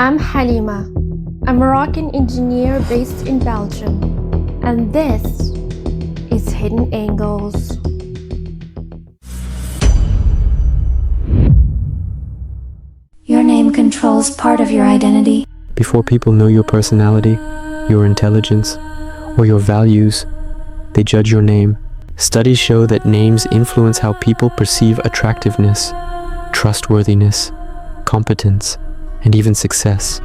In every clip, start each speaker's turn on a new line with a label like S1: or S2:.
S1: I'm Halima, a Moroccan engineer based in Belgium, and this is Hidden Angles.
S2: Your name controls part of your identity.
S3: Before people know your personality, your intelligence, or your values, they judge your name. Studies show that names influence how people perceive attractiveness, trustworthiness, competence, and even success.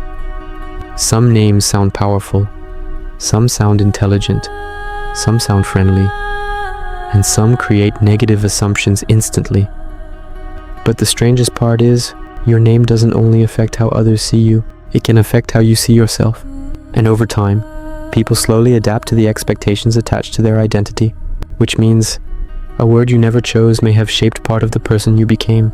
S3: Some names sound powerful, some sound intelligent, some sound friendly, and some create negative assumptions instantly. But the strangest part is, your name doesn't only affect how others see you, it can affect how you see yourself. And over time, people slowly adapt to the expectations attached to their identity, which means a word you never chose may have shaped part of the person you became.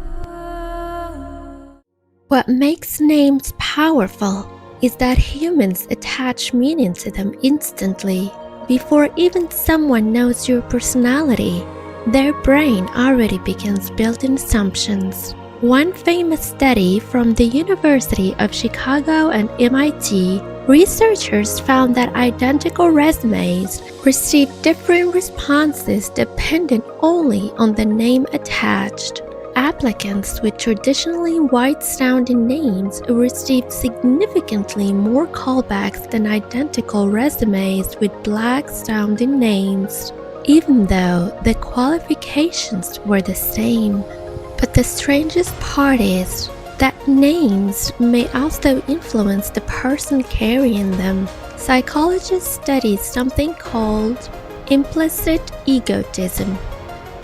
S1: What makes names powerful is that humans attach meaning to them instantly. Before even someone knows your personality, their brain already begins building assumptions. One famous study from the University of Chicago and MIT, researchers found that identical resumes received different responses depending only on the name attached. Applicants with traditionally white-sounding names received significantly more callbacks than identical resumes with black-sounding names, even though the qualifications were the same. But the strangest part is that names may also influence the person carrying them. Psychologists study something called implicit egotism.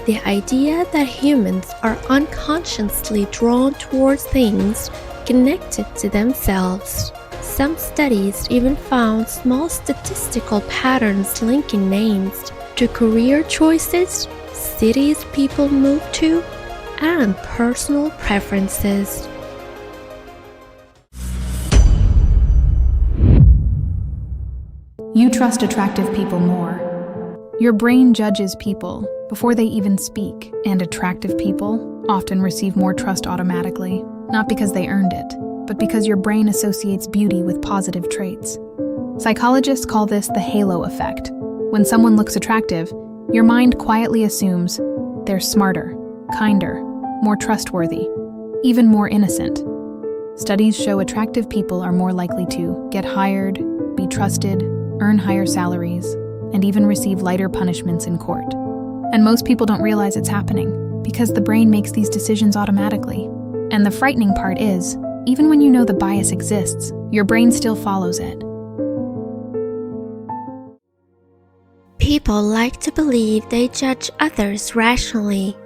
S1: The idea that humans are unconsciously drawn towards things connected to themselves. Some studies even found small statistical patterns linking names to career choices, cities people move to, and personal preferences.
S4: You trust attractive people more. Your brain judges people before they even speak, and attractive people often receive more trust automatically, not because they earned it, but because your brain associates beauty with positive traits. Psychologists call this the halo effect. When someone looks attractive, your mind quietly assumes they're smarter, kinder, more trustworthy, even more innocent. Studies show attractive people are more likely to get hired, be trusted, earn higher salaries, and even receive lighter punishments in court. And most people don't realize it's happening because the brain makes these decisions automatically. And the frightening part is, even when you know the bias exists, your brain still follows it.
S1: People like to believe they judge others rationally,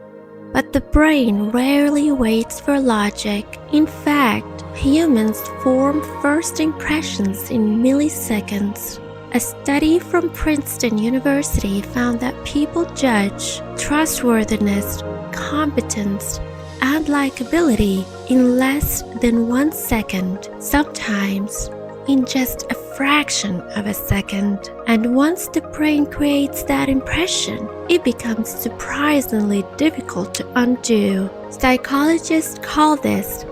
S1: but the brain rarely waits for logic. In fact, humans form first impressions in milliseconds. A study from Princeton University found that people judge trustworthiness, competence, and likability in less than 1 second, sometimes in just a fraction of a second. And once the brain creates that impression, it becomes surprisingly difficult to undo. Psychologists call this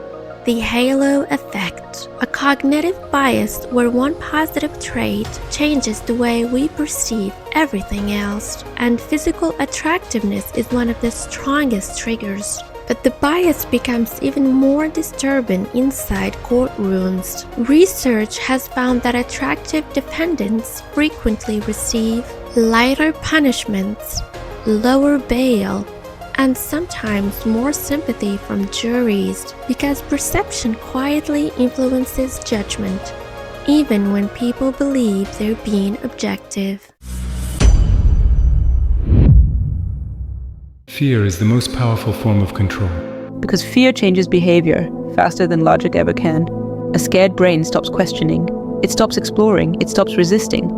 S1: the halo effect, a cognitive bias where one positive trait changes the way we perceive everything else, and physical attractiveness is one of the strongest triggers. But the bias becomes even more disturbing inside courtrooms. Research has found that attractive defendants frequently receive lighter punishments, lower bail, and sometimes more sympathy from juries because perception quietly influences judgment, even when people believe they're being objective.
S5: Fear is the most powerful form of control.
S6: Because fear changes behavior faster than logic ever can. A scared brain stops questioning, it stops exploring, it stops resisting,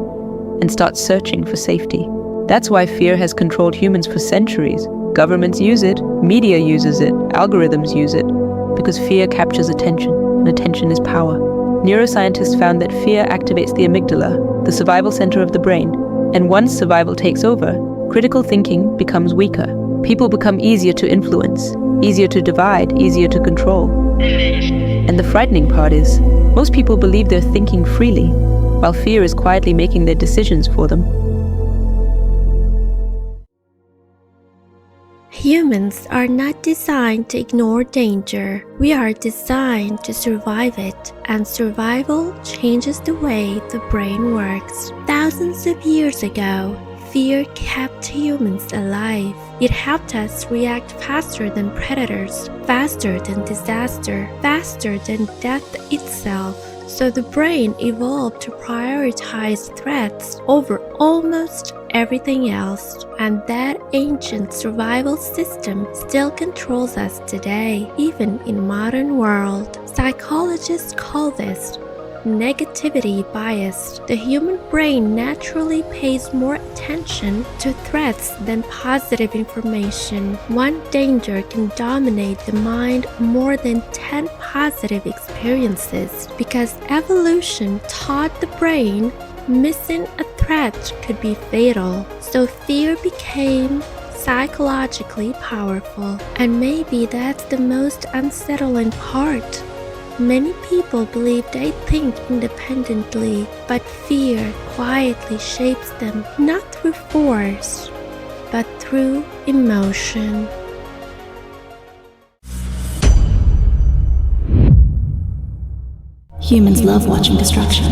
S6: and starts searching for safety. That's why fear has controlled humans for centuries. Governments use it, media uses it, algorithms use it, because fear captures attention, and attention is power. Neuroscientists found that fear activates the amygdala, the survival center of the brain, and once survival takes over, critical thinking becomes weaker. People become easier to influence, easier to divide, easier to control. And the frightening part is, Most people believe they're thinking freely, while fear is quietly making their decisions for them.
S1: Humans are not designed to ignore danger. We are designed to survive it, and survival changes the way the brain works. Thousands of years ago, fear kept humans alive. It helped us react faster than predators, faster than disaster, faster than death itself. So the brain evolved to prioritize threats over almost everything else, and that ancient survival system still controls us today, even in modern world. Psychologists call this negativity bias. The human brain naturally pays more attention to threats than positive information. One danger can dominate the mind more than 10 positive experiences, because evolution taught the brain missing a threat could be fatal. So fear became psychologically powerful, and maybe that's the most unsettling part. Many people believe they think independently, but fear quietly shapes them, not through force, but through emotion.
S2: Humans love watching destruction.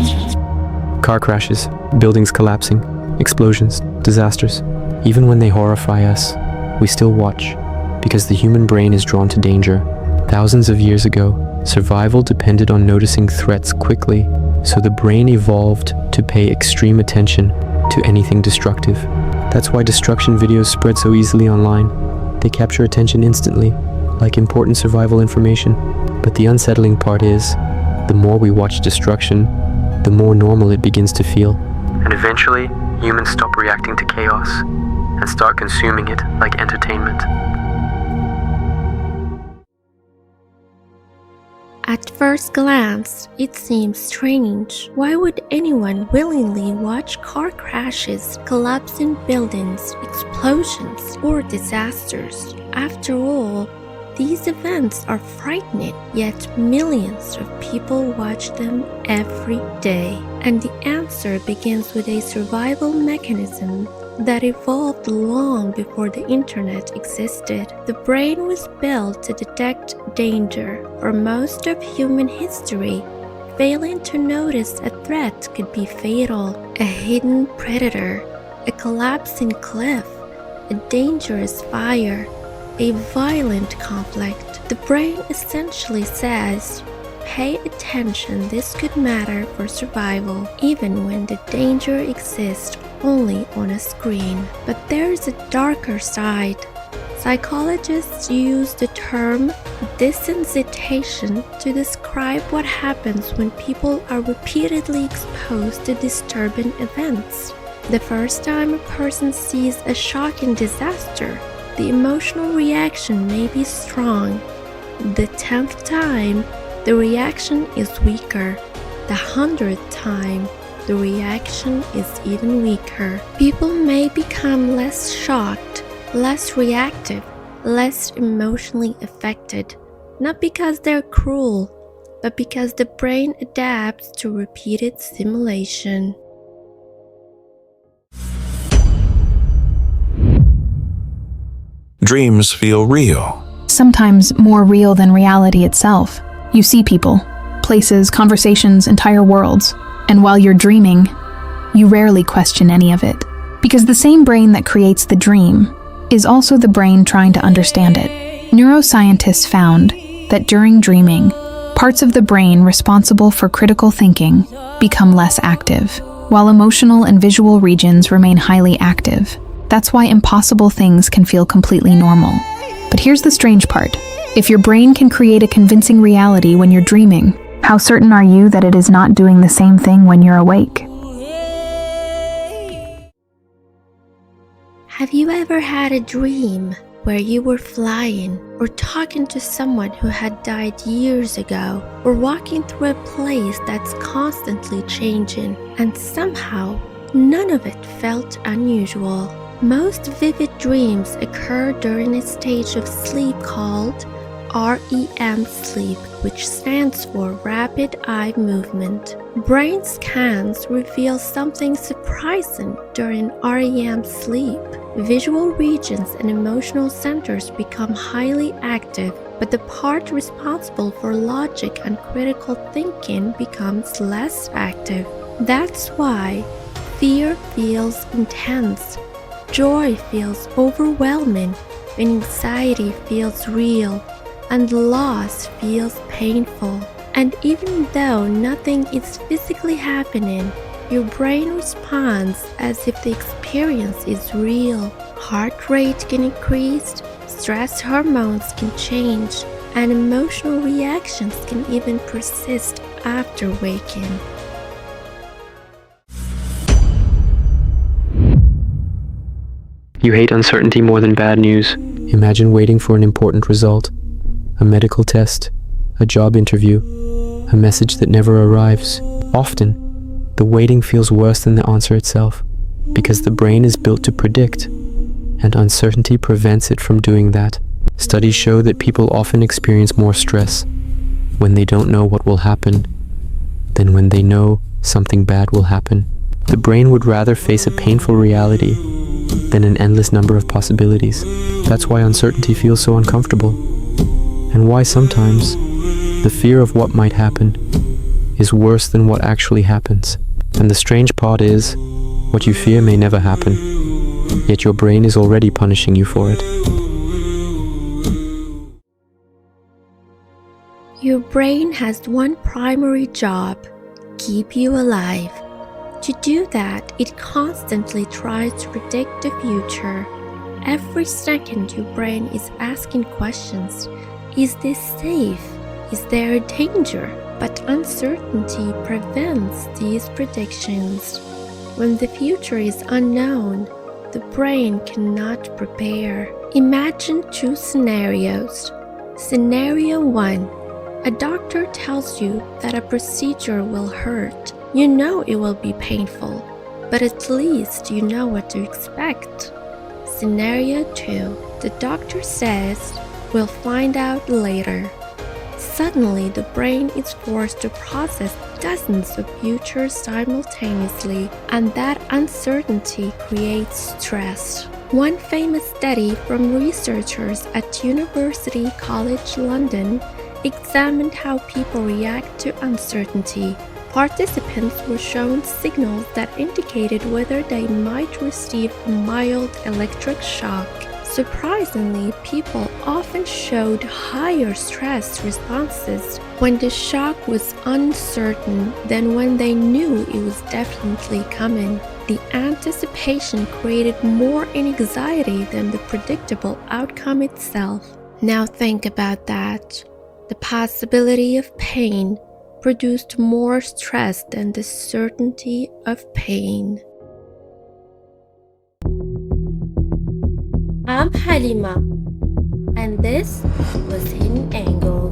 S3: Car crashes, buildings collapsing, explosions, disasters. Even when they horrify us, we still watch, because the human brain is drawn to danger. Thousands of years ago, survival depended on noticing threats quickly, so the brain evolved to pay extreme attention to anything destructive. That's why destruction videos spread so easily online. They capture attention instantly, like important survival information. But the unsettling part is, the more we watch destruction, the more normal it begins to feel. And eventually, humans stop reacting to chaos and start consuming it like entertainment.
S1: At first glance, it seems strange. Why would anyone willingly watch car crashes, collapsing buildings, explosions, or disasters? After all, these events are frightening, yet millions of people watch them every day. And the answer begins with a survival mechanism that evolved long before the internet existed. The brain was built to detect danger. For most of human history, failing to notice a threat could be fatal. A hidden predator, a collapsing cliff, a dangerous fire, a violent conflict. The brain essentially says, pay attention, this could matter for survival, even when the danger exists only on a screen. But there's a darker side. Psychologists use the term desensitization to describe what happens when people are repeatedly exposed to disturbing events. The first time a person sees a shocking disaster, the emotional reaction may be strong. The 10th time, the reaction is weaker. The 100th time, the reaction is even weaker. People may become less shocked, less reactive, less emotionally affected, not because they're cruel, but because the brain adapts to repeated stimulation.
S7: Dreams feel real.
S4: Sometimes more real than reality itself. You see people, places, conversations, entire worlds, and while you're dreaming, you rarely question any of it. Because the same brain that creates the dream is also the brain trying to understand it. Neuroscientists found that during dreaming, parts of the brain responsible for critical thinking become less active, while emotional and visual regions remain highly active. That's why impossible things can feel completely normal. But here's the strange part. If your brain can create a convincing reality when you're dreaming, how certain are you that it is not doing the same thing when you're awake?
S1: Have you ever had a dream where you were flying, or talking to someone who had died years ago, or walking through a place that's constantly changing, and somehow none of it felt unusual? Most vivid dreams occur during a stage of sleep called REM sleep, which stands for rapid eye movement. Brain scans reveal something surprising during REM sleep. Visual regions and emotional centers become highly active, but the part responsible for logic and critical thinking becomes less active. That's why fear feels intense, joy feels overwhelming, anxiety feels real, and loss feels painful. And even though nothing is physically happening, your brain responds as if the experience is real. Heart rate can increase, stress hormones can change, and emotional reactions can even persist after waking.
S3: You hate uncertainty more than bad news. Imagine waiting for an important result, a medical test, a job interview, a message that never arrives. Often, the waiting feels worse than the answer itself, because the brain is built to predict, and uncertainty prevents it from doing that. Studies show that people often experience more stress when they don't know what will happen than when they know something bad will happen. The brain would rather face a painful reality than an endless number of possibilities. That's why uncertainty feels so uncomfortable, and why sometimes the fear of what might happen is worse than what actually happens. And the strange part is, what you fear may never happen, yet your brain is already punishing you for it.
S1: Your brain has one primary job: keep you alive. To do that, it constantly tries to predict the future. Every second, your brain is asking questions. Is this safe? Is there a danger? But uncertainty prevents these predictions. When the future is unknown, the brain cannot prepare. Imagine two scenarios. Scenario 1. A doctor tells you that a procedure will hurt. You know it will be painful, but at least you know what to expect. Scenario 2. The doctor says, "We'll find out later." Suddenly, the brain is forced to process dozens of futures simultaneously, and that uncertainty creates stress. One famous study from researchers at University College London examined how people react to uncertainty. Participants were shown signals that indicated whether they might receive a mild electric shock. Surprisingly, people often showed higher stress responses when the shock was uncertain than when they knew it was definitely coming. The anticipation created more anxiety than the predictable outcome itself. Now think about that. The possibility of pain produced more stress than the certainty of pain. I'm Halima, and this was Hidden Angle.